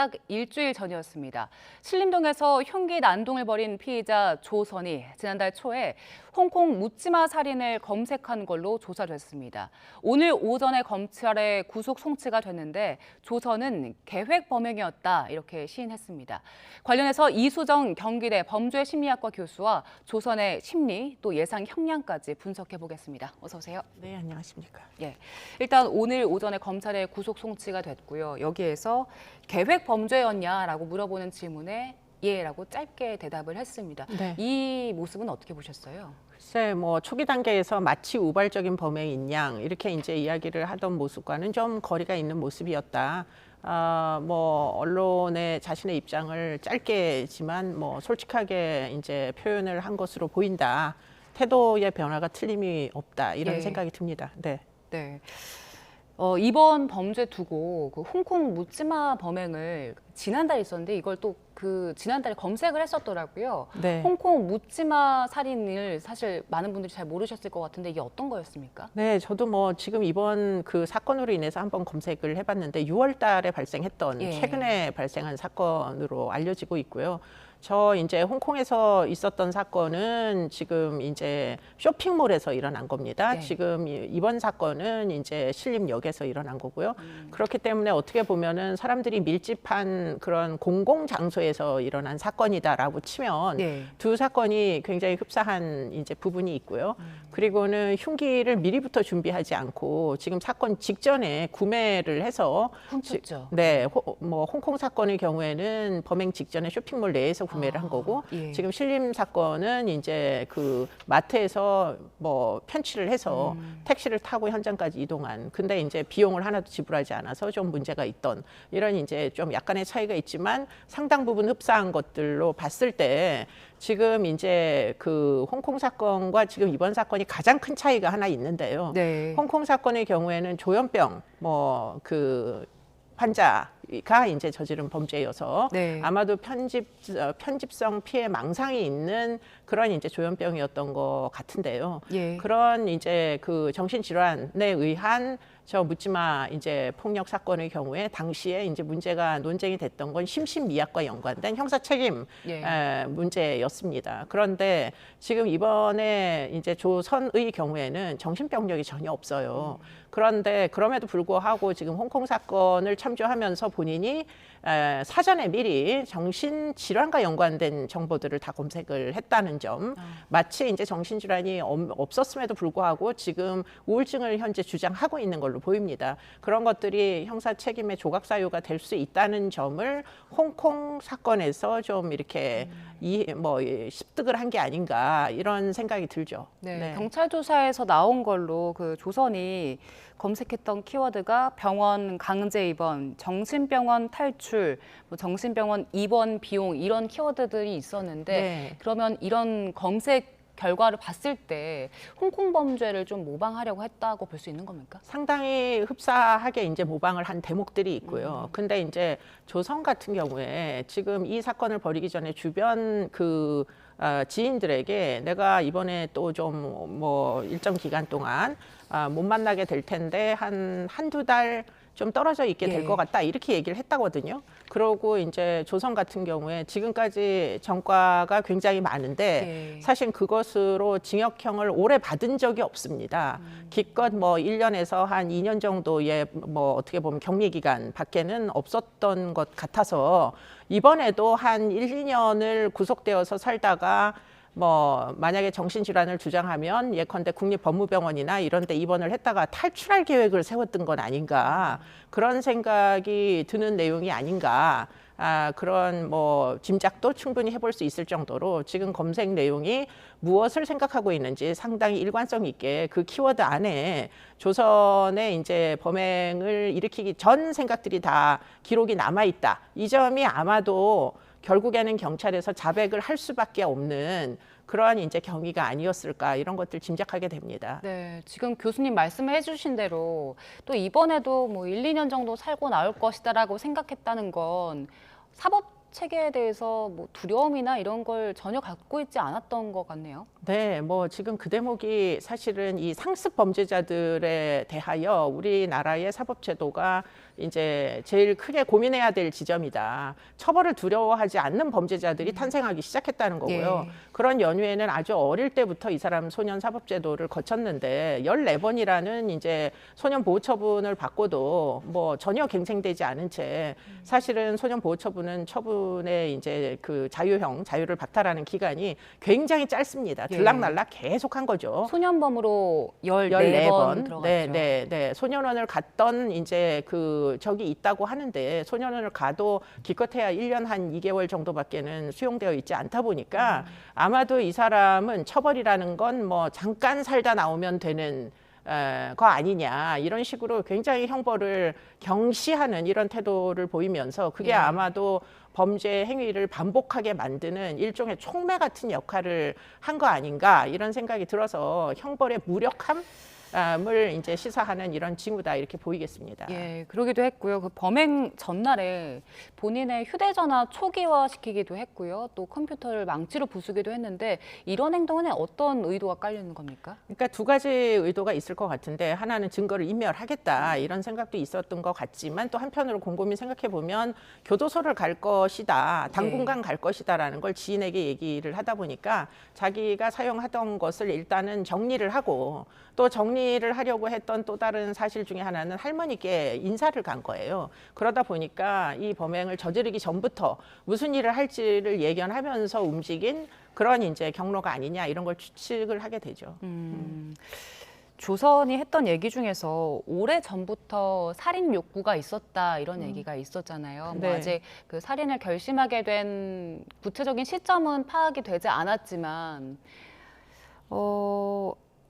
딱 일주일 전이었습니다. 신림동에서 흉기 난동을 벌인 피의자 조선이 지난달 초에 홍콩 묻지마 살인을 검색한 걸로 조사됐습니다. 오늘 오전에 검찰에 구속 송치가 됐는데 조선은 계획 범행이었다 이렇게 시인했습니다. 관련해서 이수정 경기대 범죄심리학과 교수와 조선의 심리 또 예상 형량까지 분석해 보겠습니다. 어서 오세요. 네, 안녕하십니까. 예, 일단 오늘 오전에 검찰에 구속 송치가 됐고요. 여기에서 계획 범죄였냐라고 물어보는 질문에 예라고 짧게 대답을 했습니다. 네. 이 모습은 어떻게 보셨어요? 글쎄, 뭐 초기 단계에서 마치 우발적인 범행인 양 이렇게 이제 이야기를 하던 모습과는 좀 거리가 있는 모습이었다. 뭐 언론에 자신의 입장을 짧게지만 뭐 솔직하게 이제 표현을 한 것으로 보인다. 태도의 변화가 틀림이 없다. 이런 예. 생각이 듭니다. 네. 네. 이번 범죄 두고 그 홍콩 묻지마 범행을 지난달에 있었는데 이걸 또 그 지난달에 검색을 했었더라고요. 네. 홍콩 묻지마 살인을 사실 많은 분들이 잘 모르셨을 것 같은데 이게 어떤 거였습니까? 네, 저도 뭐 지금 이번 그 사건으로 인해서 한번 검색을 해봤는데 6월 달에 발생했던 예. 최근에 발생한 사건으로 알려지고 있고요. 저 이제 홍콩에서 있었던 사건은 지금 이제 쇼핑몰에서 일어난 겁니다. 네. 지금 이번 사건은 이제 신림역에서 일어난 거고요. 그렇기 때문에 어떻게 보면은 사람들이 밀집한 그런 공공 장소에서 일어난 사건이다라고 치면 네. 두 사건이 굉장히 흡사한 이제 부분이 있고요. 그리고는 흉기를 미리부터 준비하지 않고 지금 사건 직전에 구매를 해서 훔쳤죠. 네, 뭐 홍콩 사건의 경우에는 범행 직전에 쇼핑몰 내에서 구매를 한 거고 예. 지금 신림 사건은 이제 그 마트에서 뭐 편취를 해서 택시를 타고 현장까지 이동한. 근데 이제 비용을 하나도 지불하지 않아서 좀 문제가 있던 이런 이제 좀 약간의 차이가 있지만 상당 부분 흡사한 것들로 봤을 때 지금 이제 그 홍콩 사건과 지금 이번 사건이 가장 큰 차이가 하나 있는데요. 네. 홍콩 사건의 경우에는 조현병 뭐 그 환자가 이제 저지른 범죄여서 네. 아마도 편집성 피해 망상이 있는 그런 이제 조현병이었던 것 같은데요. 예. 그런 이제 그 정신질환에 의한 저 묻지마 이제 폭력 사건의 경우에 당시에 이제 문제가 논쟁이 됐던 건 심신미약과 연관된 형사 책임 예. 문제였습니다. 그런데 지금 이번에 이제 조선의 경우에는 정신병력이 전혀 없어요. 그런데 그럼에도 불구하고 지금 홍콩 사건을 참조하면서 본인이 사전에 미리 정신질환과 연관된 정보들을 다 검색을 했다는 점, 마치 이제 정신질환이 없었음에도 불구하고 지금 우울증을 현재 주장하고 있는 걸로 보입니다. 그런 것들이 형사 책임의 조각 사유가 될 수 있다는 점을 홍콩 사건에서 좀 이렇게 습득을 한 게 아닌가 이런 생각이 들죠. 네, 네. 경찰 조사에서 나온 걸로 그 조선이 검색했던 키워드가 병원 강제 입원, 정신병원 탈출, 뭐 정신병원 입원 비용 이런 키워드들이 있었는데 네. 그러면 이런 검색 결과를 봤을 때 홍콩 범죄를 좀 모방하려고 했다고 볼 수 있는 겁니까? 상당히 흡사하게 이제 모방을 한 대목들이 있고요. 근데 이제 조선 같은 경우에 지금 이 사건을 벌이기 전에 주변 그 지인들에게 내가 이번에 또 좀 뭐 일정 기간 동안 못 만나게 될 텐데 한두 달 좀 떨어져 있게 될 것 같다 이렇게 얘기를 했다거든요. 그러고 이제 조선 같은 경우에 지금까지 전과가 굉장히 많은데 사실 그것으로 징역형을 오래 받은 적이 없습니다. 기껏 뭐 1년에서 한 2년 정도의 뭐 어떻게 보면 격리 기간 밖에는 없었던 것 같아서 이번에도 한 1, 2년을 구속되어서 살다가 뭐 만약에 정신질환을 주장하면 예컨대 국립법무병원이나 이런 데 입원을 했다가 탈출할 계획을 세웠던 건 아닌가 그런 생각이 드는 내용이 아닌가 그런 뭐 짐작도 충분히 해볼 수 있을 정도로 지금 검색 내용이 무엇을 생각하고 있는지 상당히 일관성 있게 그 키워드 안에 조선의 이제 범행을 일으키기 전 생각들이 다 기록이 남아 있다. 이 점이 아마도 결국에는 경찰에서 자백을 할 수밖에 없는 그러한 이제 경위가 아니었을까 이런 것들 짐작하게 됩니다. 네, 지금 교수님 말씀해 주신 대로 또 이번에도 뭐 1, 2년 정도 살고 나올 것이다라고 생각했다는 건 사법 체계에 대해서 뭐 두려움이나 이런 걸 전혀 갖고 있지 않았던 것 같네요. 네, 뭐 지금 그 대목이 사실은 이 상습 범죄자들에 대하여 우리나라의 사법 제도가 이제 제일 크게 고민해야 될 지점이다. 처벌을 두려워하지 않는 범죄자들이 탄생하기 시작했다는 거고요. 예. 그런 연유에는 아주 어릴 때부터 이 사람 소년 사법제도를 거쳤는데 14번이라는 이제 소년 보호 처분을 받고도 뭐 전혀 갱생되지 않은 채 사실은 소년 보호 처분은 처분의 이제 그 자유를 박탈하는 기간이 굉장히 짧습니다. 예. 들락날락 계속 한 거죠. 소년범으로 14번 14번. 들어갔죠. 네. 소년원을 갔던 이제 그 적이 있다고 하는데 소년원을 가도 기껏해야 1년 한 2개월 정도밖에는 수용되어 있지 않다 보니까 아마도 이 사람은 처벌이라는 건 뭐 잠깐 살다 나오면 되는 거 아니냐 이런 식으로 굉장히 형벌을 경시하는 이런 태도를 보이면서 그게 예. 아마도 범죄 행위를 반복하게 만드는 일종의 촉매 같은 역할을 한 거 아닌가 이런 생각이 들어서 형벌의 무력함을 이제 시사하는 이런 징후다 이렇게 보이겠습니다. 예, 그러기도 했고요. 그 범행 전날에 본인의 휴대전화 초기화시키기도 했고요. 또 컴퓨터를 망치로 부수기도 했는데 이런 행동에 어떤 의도가 깔리는 겁니까? 그러니까 두 가지 의도가 있을 것 같은데 하나는 증거를 인멸하겠다 이런 생각도 있었던 것 같지만 또 한편으로 곰곰이 생각해 보면 교도소를 갈 것이다 당분간 갈 것이다라는 걸 지인에게 얘기를 하다 보니까 자기가 사용하던 것을 일단은 정리를 하고 또 정리를 하려고 했던 또 다른 사실 중에 하나는 할머니께 인사를 간 거예요. 그러다 보니까 이 범행을 저지르기 전부터 무슨 일을 할지를 예견하면서 움직인 그런 이제 경로가 아니냐 이런 걸 추측을 하게 되죠. 조선이 했던 얘기 중에서 오래 전부터 살인 욕구가 있었다 이런 얘기가 있었잖아요. 뭐 네. 아직 그 살인을 결심하게 된 구체적인 시점은 파악이 되지 않았지만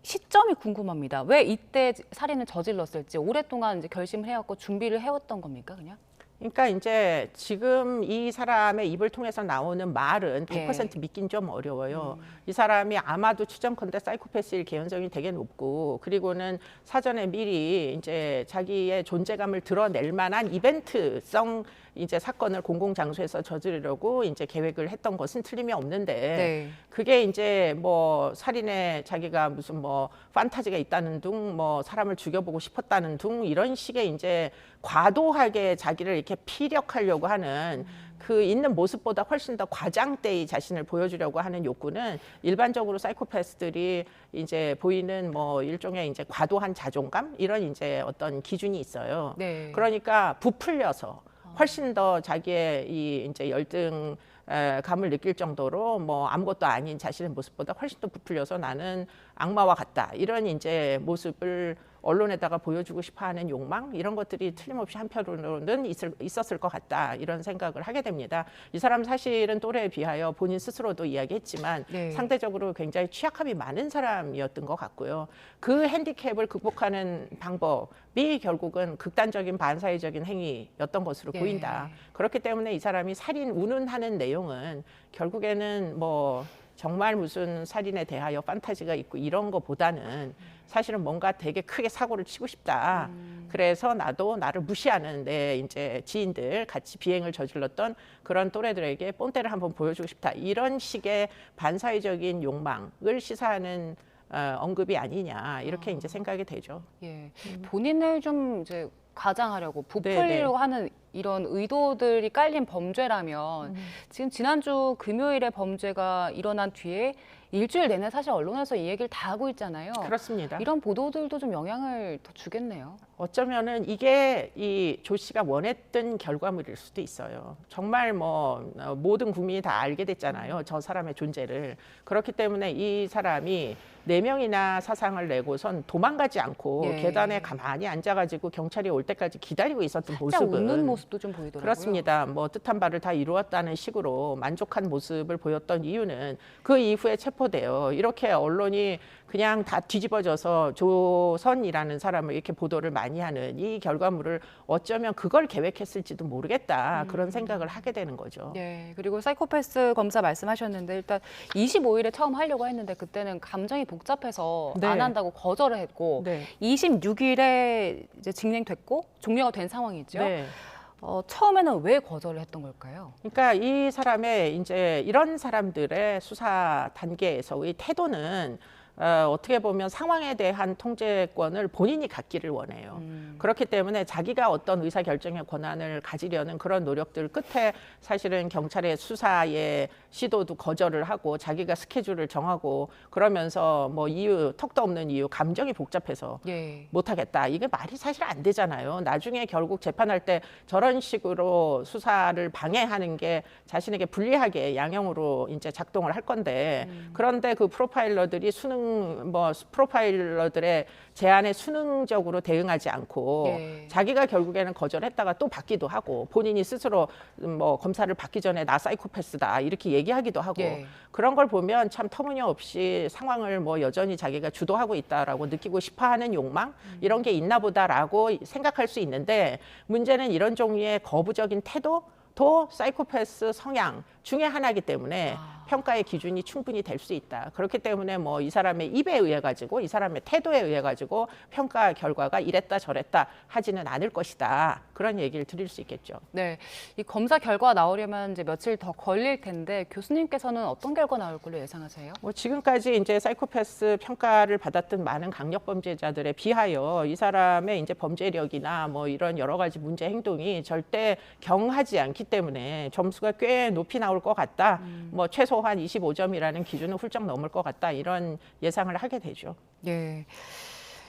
시점이 궁금합니다. 왜 이때 살인을 저질렀을지 오랫동안 이제 결심을 해왔고 준비를 해왔던 겁니까, 그냥? 그러니까 이제 지금 이 사람의 입을 통해서 나오는 말은 100% 믿긴 좀 어려워요. 이 사람이 아마도 추정컨대 사이코패스일 개연성이 되게 높고 그리고는 사전에 미리 이제 자기의 존재감을 드러낼 만한 이벤트성 이제 사건을 공공장소에서 저지르려고 이제 계획을 했던 것은 틀림이 없는데 네. 그게 이제 뭐 살인에 자기가 무슨 뭐 판타지가 있다는 둥 뭐 사람을 죽여보고 싶었다는 둥 이런 식의 이제 과도하게 자기를 이렇게 피력하려고 하는 그 있는 모습보다 훨씬 더 과장되이 자신을 보여주려고 하는 욕구는 일반적으로 사이코패스들이 이제 보이는 뭐 일종의 이제 과도한 자존감 이런 이제 어떤 기준이 있어요. 네. 그러니까 부풀려서 훨씬 더 자기의 이 이제 열등 감을 느낄 정도로 뭐 아무것도 아닌 자신의 모습보다 훨씬 더 부풀려서 나는 악마와 같다 이런 이제 모습을 언론에다가 보여주고 싶어하는 욕망 이런 것들이 틀림없이 한편으로는 있었을 것 같다 이런 생각을 하게 됩니다. 이 사람 사실은 또래에 비하여 본인 스스로도 이야기했지만 네. 상대적으로 굉장히 취약함이 많은 사람이었던 것 같고요. 그 핸디캡을 극복하는 방법이 결국은 극단적인 반사회적인 행위였던 것으로 예. 보인다. 그렇기 때문에 이 사람이 살인 운운하는 내용은 결국에는 뭐 정말 무슨 살인에 대하여 판타지가 있고 이런 거보다는 사실은 뭔가 되게 크게 사고를 치고 싶다. 그래서 나도 나를 무시하는 내 이제 지인들 같이 비행을 저질렀던 그런 또래들에게 본때를 한번 보여주고 싶다. 이런 식의 반사회적인 욕망을 시사하는 언급이 아니냐 이렇게 이제 생각이 되죠. 예. 본인을 좀 이제 가장하려고 네, 부풀리려고 하는 이런 의도들이 깔린 범죄라면 지금 지난주 금요일에 범죄가 일어난 뒤에 일주일 내내 사실 언론에서 이 얘기를 다 하고 있잖아요. 그렇습니다. 이런 보도들도 좀 영향을 더 주겠네요. 어쩌면은 이게 이 조 씨가 원했던 결과물일 수도 있어요. 정말 뭐 모든 국민이 다 알게 됐잖아요. 저 사람의 존재를. 그렇기 때문에 이 사람이 4명이나 사상을 내고선 도망가지 않고 예. 계단에 가만히 앉아가지고 경찰이 올 때까지 기다리고 있었던 살짝 모습은 웃는 모습도 좀 보이더라고요. 그렇습니다. 뭐 뜻한 바를 다 이루었다는 식으로 만족한 모습을 보였던 이유는 그 이후에 체포돼요. 이렇게 언론이 그냥 다 뒤집어져서 조선이라는 사람을 이렇게 보도를 많이 하는 이 결과물을 어쩌면 그걸 계획했을지도 모르겠다. 그런 생각을 하게 되는 거죠. 네, 그리고 사이코패스 검사 말씀하셨는데 일단 25일에 처음 하려고 했는데 그때는 감정이 복잡해서 네. 안 한다고 거절을 했고 네. 26일에 이제 진행됐고 종료가 된 상황이죠. 네. 처음에는 왜 거절을 했던 걸까요? 그러니까 이 사람의 이제 이런 사람들의 수사 단계에서의 태도는 어떻게 보면 상황에 대한 통제권을 본인이 갖기를 원해요. 그렇기 때문에 자기가 어떤 의사결정의 권한을 가지려는 그런 노력들 끝에 사실은 경찰의 수사의 시도도 거절을 하고 자기가 스케줄을 정하고 그러면서 뭐 이유, 턱도 없는 이유, 감정이 복잡해서 예. 못하겠다. 이게 말이 사실 안 되잖아요. 나중에 결국 재판할 때 저런 식으로 수사를 방해하는 게 자신에게 불리하게 양형으로 이제 작동을 할 건데 그런데 그 프로파일러들이 프로파일러들의 제안에 수능적으로 대응하지 않고 예. 자기가 결국에는 거절했다가 또 받기도 하고 본인이 스스로 뭐 검사를 받기 전에 나 사이코패스다 이렇게 얘기하기도 하고 예. 그런 걸 보면 참 터무니없이 상황을 뭐 여전히 자기가 주도하고 있다라고 느끼고 싶어하는 욕망 이런 게 있나 보다라고 생각할 수 있는데 문제는 이런 종류의 거부적인 태도도 사이코패스 성향 중에 하나이기 때문에 평가의 기준이 충분히 될 수 있다. 그렇기 때문에 뭐 이 사람의 입에 의해 가지고 이 사람의 태도에 의해 가지고 평가 결과가 이랬다 저랬다 하지는 않을 것이다. 그런 얘기를 드릴 수 있겠죠. 네, 이 검사 결과 나오려면 이제 며칠 더 걸릴 텐데 교수님께서는 어떤 결과 나올 걸로 예상하세요? 뭐 지금까지 이제 사이코패스 평가를 받았던 많은 강력 범죄자들에 비하여 이 사람의 이제 범죄력이나 뭐 이런 여러 가지 문제 행동이 절대 경하지 않기 때문에 점수가 꽤 높이 나올 것 같다. 뭐 최소한 25점이라는 기준은 훌쩍 넘을 것 같다. 이런 예상을 하게 되죠. 예.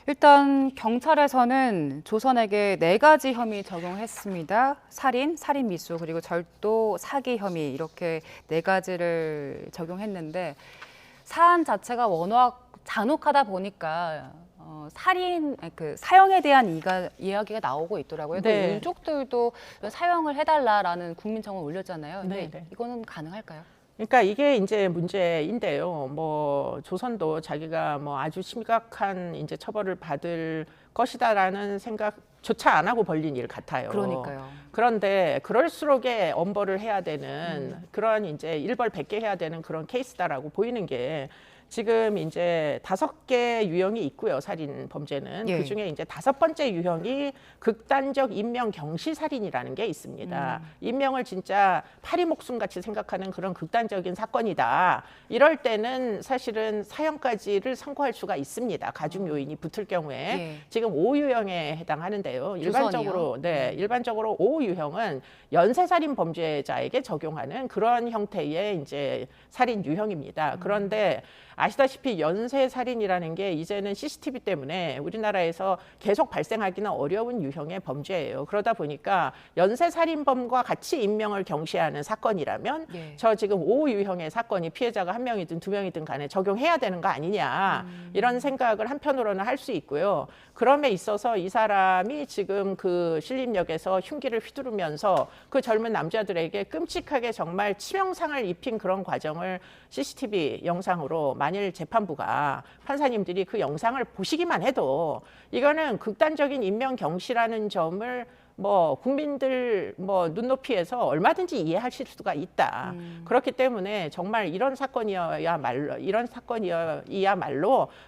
일단 경찰에서는 조선에게 4가지 혐의 적용했습니다. 살인, 살인미수, 그리고 절도, 사기 혐의 이렇게 4가지를 적용했는데 사안 자체가 워낙 잔혹하다 보니까 살인, 그 사형에 대한 이야기가 나오고 있더라고요. 또 네. 유족들도 사형을 해달라라는 국민청원 올렸잖아요. 근데 네. 이거는 가능할까요? 그러니까 이게 이제 문제인데요. 뭐 조선도 자기가 뭐 아주 심각한 이제 처벌을 받을 것이다라는 생각조차 안 하고 벌린 일 같아요. 그러니까요. 그런데 그럴수록에 엄벌을 해야 되는 그런 이제 일벌백계 해야 되는 그런 케이스다라고 보이는 게 지금 이제 5개 유형이 있고요. 살인 범죄는 예. 그중에 이제 5번째 유형이 극단적 인명 경시 살인이라는 게 있습니다. 인명을 진짜 파리 목숨 같이 생각하는 그런 극단적인 사건이다. 이럴 때는 사실은 사형까지를 선고할 수가 있습니다. 가중 요인이 붙을 경우에 예. 지금 5유형에 해당하는데요. 조선이요? 일반적으로 5유형은 연쇄살인 범죄자에게 적용하는 그런 형태의 이제 살인 유형입니다. 그런데 아시다시피 연쇄살인이라는 게 이제는 CCTV 때문에 우리나라에서 계속 발생하기는 어려운 유형의 범죄예요. 그러다 보니까 연쇄살인범과 같이 인명을 경시하는 사건이라면 예. 저 지금 5유형의 사건이 피해자가 1명이든 2명이든 간에 적용해야 되는 거 아니냐 이런 생각을 한편으로는 할 수 있고요. 그럼에 있어서 이 사람이 지금 그 신림역에서 흉기를 휘두르면서 그 젊은 남자들에게 끔찍하게 정말 치명상을 입힌 그런 과정을 CCTV 영상으로 만일 재판부가 판사님들이 그 영상을 보시기만 해도 이거는 극단적인 인명 경시라는 점을 뭐 국민들 뭐 눈높이에서 얼마든지 이해하실 수가 있다. 그렇기 때문에 정말 이런 사건이야말로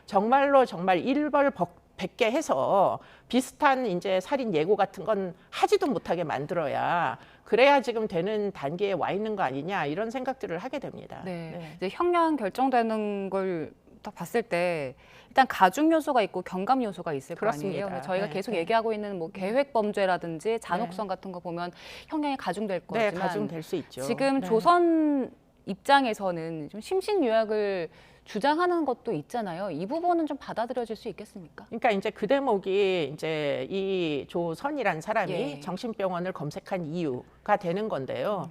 정말 일벌백계 해서 비슷한 이제 살인 예고 같은 건 하지도 못하게 만들어야 그래야 지금 되는 단계에 와 있는 거 아니냐 이런 생각들을 하게 됩니다. 네. 이제 형량 결정되는 걸 딱 봤을 때 일단 가중 요소가 있고 경감 요소가 있을 거 아니에요. 그렇습니다. 근데 저희가 네, 계속 네. 얘기하고 있는 뭐 계획 범죄라든지 잔혹성 같은 거 보면 형량이 가중될 네, 거지만 가중될 수 있죠. 지금 네. 조선 입장에서는 좀 심신유약을 주장하는 것도 있잖아요. 이 부분은 좀 받아들여질 수 있겠습니까? 그러니까 이제 그 대목이 이제 이 조선이란 사람이 예. 정신병원을 검색한 이유가 되는 건데요.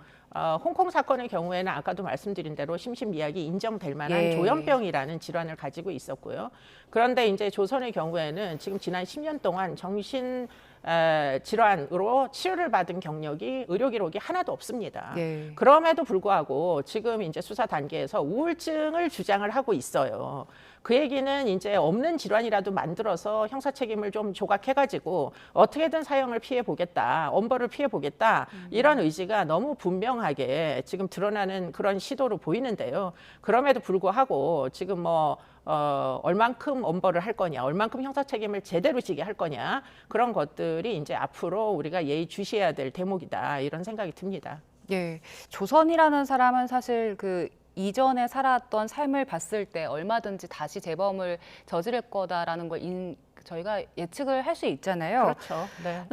홍콩 사건의 경우에는 아까도 말씀드린 대로 심신미약이 인정될 만한 예. 조현병이라는 질환을 가지고 있었고요. 그런데 이제 조선의 경우에는 지금 지난 10년 동안 정신 질환으로 치료를 받은 경력이 의료 기록이 하나도 없습니다. 예. 그럼에도 불구하고 지금 이제 수사 단계에서 우울증을 주장을 하고 있어요. 그 얘기는 이제 없는 질환이라도 만들어서 형사 책임을 좀 조각해가지고 어떻게든 사형을 피해 보겠다, 엄벌을 피해 보겠다 이런 의지가 너무 분명하게 지금 드러나는 그런 시도로 보이는데요. 그럼에도 불구하고 지금 뭐 얼만큼 엄벌을 할 거냐, 얼만큼 형사 책임을 제대로 지게 할 거냐 그런 것들이 이제 앞으로 우리가 예의주시해야 될 대목이다 이런 생각이 듭니다. 예. 조선이라는 사람은 사실 그 이전에 살았던 삶을 봤을 때 얼마든지 다시 재범을 저지를 거다라는 걸 저희가 예측을 할 수 있잖아요. 그렇죠. 네.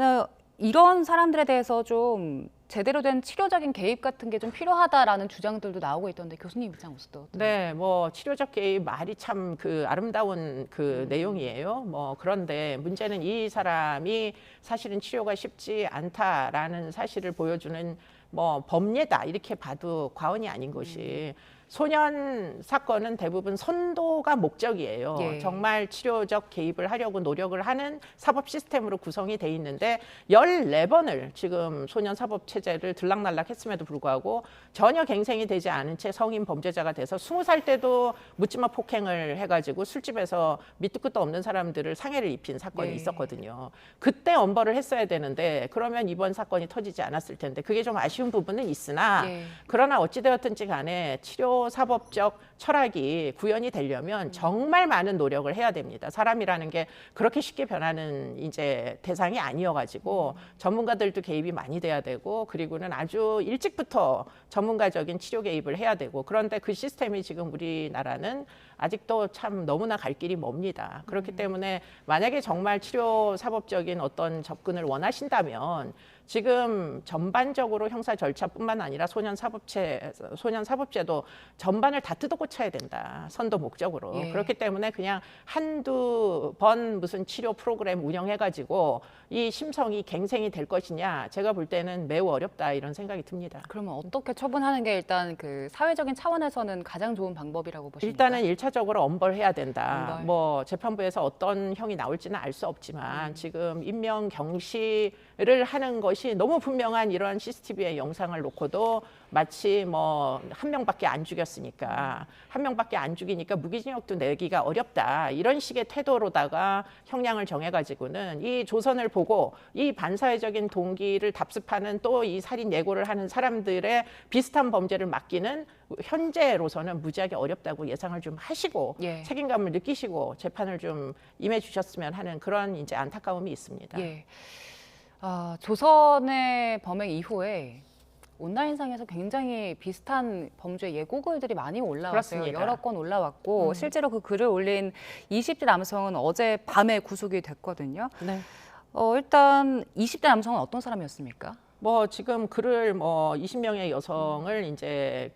이런 사람들에 대해서 좀 제대로 된 치료적인 개입 같은 게 좀 필요하다라는 주장들도 나오고 있던데 교수님 입장 어떠세요? 네, 뭐 치료적 개입 말이 참 그 아름다운 그 내용이에요. 뭐 그런데 문제는 이 사람이 사실은 치료가 쉽지 않다라는 사실을 보여주는 뭐 범례다 이렇게 봐도 과언이 아닌 것이 소년 사건은 대부분 선도가 목적이에요. 예. 정말 치료적 개입을 하려고 노력을 하는 사법 시스템으로 구성이 돼 있는데 14번을 지금 소년 사법 체제를 들락날락 했음에도 불구하고 전혀 갱생이 되지 않은 채 성인 범죄자가 돼서 20살 때도 묻지마 폭행을 해가지고 술집에서 밑도 끝도 없는 사람들을 상해를 입힌 사건이 예. 있었거든요. 그때 엄벌을 했어야 되는데 그러면 이번 사건이 터지지 않았을 텐데 그게 좀 아쉬운 부분은 있으나 예. 그러나 어찌되었든지 간에 치료 사법적 철학이 구현이 되려면 정말 많은 노력을 해야 됩니다. 사람이라는 게 그렇게 쉽게 변하는 이제 대상이 아니어가지고 전문가들도 개입이 많이 돼야 되고 그리고는 아주 일찍부터 전문가적인 치료 개입을 해야 되고 그런데 그 시스템이 지금 우리나라는 아직도 참 너무나 갈 길이 멉니다. 그렇기 때문에 만약에 정말 치료 사법적인 어떤 접근을 원하신다면 지금 전반적으로 형사 절차뿐만 아니라 소년 사법제도 전반을 다 뜯어 고쳐야 된다. 선도 목적으로. 예. 그렇기 때문에 그냥 한두 번 무슨 치료 프로그램 운영해가지고 이 심성이 갱생이 될 것이냐 제가 볼 때는 매우 어렵다 이런 생각이 듭니다. 그러면 어떻게 처분하는 게 일단 그 사회적인 차원에서는 가장 좋은 방법이라고 보십니까? 일단은 1차적으로 엄벌해야 된다. 엄벌. 뭐 재판부에서 어떤 형이 나올지는 알 수 없지만 지금 임명 경시를 하는 것이 너무 분명한 이런 CCTV의 영상을 놓고도 마치 뭐 한 명밖에 안 죽였으니까 한 명밖에 안 죽이니까 무기징역도 내기가 어렵다 이런 식의 태도로다가 형량을 정해가지고는 이 조선을 보고 이 반사회적인 동기를 답습하는 또 이 살인 예고를 하는 사람들의 비슷한 범죄를 맡기는 현재로서는 무지하게 어렵다고 예상을 좀 하시고 예. 책임감을 느끼시고 재판을 좀 임해 주셨으면 하는 그런 이제 안타까움이 있습니다. 예. 조선의 범행 이후에 온라인상에서 굉장히 비슷한 범죄 예고글들이 많이 올라왔어요. 그렇습니다. 여러 건 올라왔고 실제로 그 글을 올린 20대 남성은 어제 밤에 구속이 됐거든요. 네. 일단 20대 남성은 어떤 사람이었습니까? 뭐 지금 글을 뭐 20명의 여성을 이제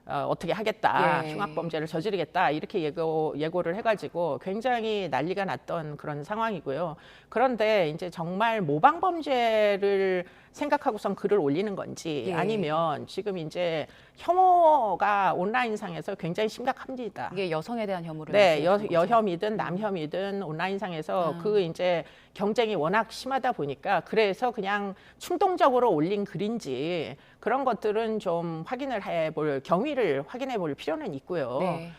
어떻게 하겠다, 예. 흉악범죄를 저지르겠다 이렇게 예고를 해가지고 굉장히 난리가 났던 그런 상황이고요. 그런데 이제 정말 모방범죄를 생각하고선 글을 올리는 건지 예. 아니면 지금 이제 혐오가 온라인상에서 굉장히 심각합니다. 이게 여성에 대한 혐오를 네, 말씀하시는 거죠? 여혐이든 남혐이든 온라인상에서 그 이제 경쟁이 워낙 심하다 보니까 그래서 그냥 충동적으로 올린 글인지 그런 것들은 좀 경위를 확인해 볼 필요는 있고요. 네.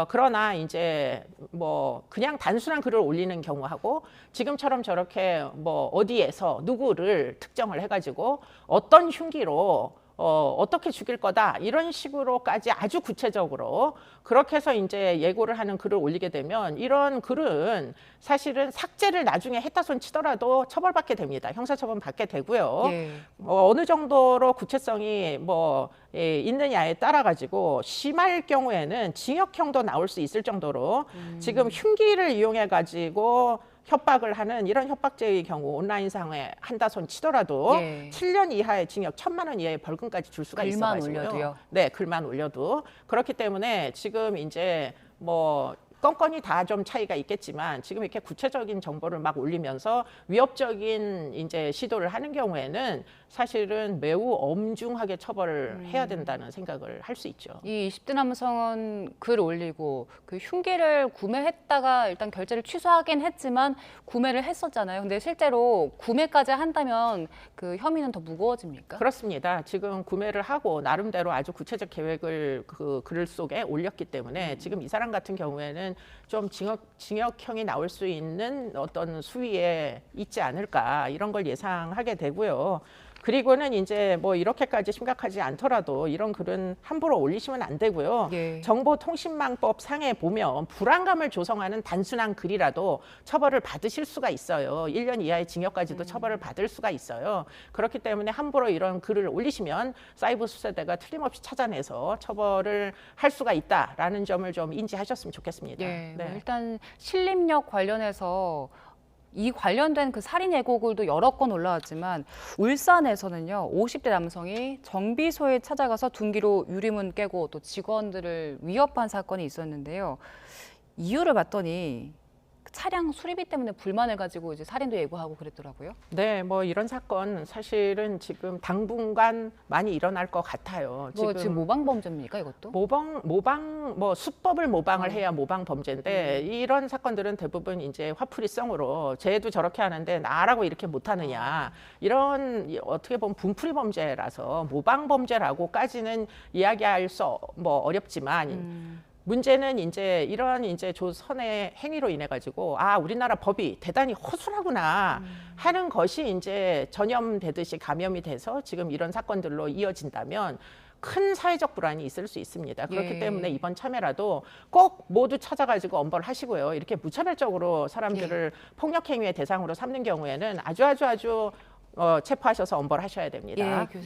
그러나 이제 뭐 그냥 단순한 글을 올리는 경우하고 지금처럼 저렇게 뭐 어디에서 누구를 특정을 해가지고 어떤 흉기로 어떻게 죽일 거다 이런 식으로까지 아주 구체적으로 그렇게 해서 이제 예고를 하는 글을 올리게 되면 이런 글은 사실은 삭제를 나중에 했다손 치더라도 처벌받게 됩니다. 형사처분 받게 되고요. 예. 어느 정도로 구체성이 있느냐에 따라 가지고 심할 경우에는 징역형도 나올 수 있을 정도로 지금 흉기를 이용해 가지고 협박을 하는 이런 협박죄의 경우 온라인상에 한다손 치더라도 예. 7년 이하의 징역 1,000만 원 이하의 벌금까지 줄 수가 글만 있어가지고요. 올려도요? 네, 글만 올려도 그렇기 때문에 지금 이제 뭐 건건이 다 좀 차이가 있겠지만 지금 이렇게 구체적인 정보를 막 올리면서 위협적인 이제 시도를 하는 경우에는 사실은 매우 엄중하게 처벌을 해야 된다는 생각을 할 수 있죠. 이 20대 남성은 글 올리고 그 흉기를 구매했다가 일단 결제를 취소하긴 했지만 구매를 했었잖아요. 근데 실제로 구매까지 한다면 그 혐의는 더 무거워집니까? 그렇습니다. 지금 구매를 하고 나름대로 아주 구체적 계획을 그 글 속에 올렸기 때문에 지금 이 사람 같은 경우에는 좀 징역형이 나올 수 있는 어떤 수위에 있지 않을까 이런 걸 예상하게 되고요. 그리고는 이제 뭐 이렇게까지 심각하지 않더라도 이런 글은 함부로 올리시면 안 되고요. 예. 정보통신망법 상에 보면 불안감을 조성하는 단순한 글이라도 처벌을 받으실 수가 있어요. 1년 이하의 징역까지도 처벌을 받을 수가 있어요. 그렇기 때문에 함부로 이런 글을 올리시면 사이버 수사대가 틀림없이 찾아내서 처벌을 할 수가 있다라는 점을 좀 인지하셨으면 좋겠습니다. 예, 뭐 네. 일단 신림역 관련해서 이 관련된 그 살인 예고글도 여러 건 올라왔지만 울산에서는요 50대 남성이 정비소에 찾아가서 둔기로 유리문 깨고 또 직원들을 위협한 사건이 있었는데요. 이유를 봤더니 차량 수리비 때문에 불만을 가지고 이제 살인도 예고하고 그랬더라고요. 네, 뭐 이런 사건 사실은 지금 당분간 많이 일어날 것 같아요. 뭐 지금 모방 범죄입니까 이것도? 뭐 수법을 모방을 해야 모방 범죄인데 이런 사건들은 대부분 이제 화풀이성으로 쟤도 저렇게 하는데 나라고 이렇게 못하느냐 이런 어떻게 보면 분풀이 범죄라서 모방 범죄라고까지는 이야기할 수 뭐 어렵지만. 문제는 이제 이런 이제 조선의 행위로 인해 가지고 아 우리나라 법이 대단히 허술하구나 하는 것이 이제 전염되듯이 감염이 돼서 지금 이런 사건들로 이어진다면 큰 사회적 불안이 있을 수 있습니다. 그렇기 예. 때문에 이번 참여라도 꼭 모두 찾아가지고 엄벌을 하시고요. 이렇게 무차별적으로 사람들을 폭력 행위의 대상으로 삼는 경우에는 아주 체포하셔서 엄벌하셔야 됩니다. 예, 교수님.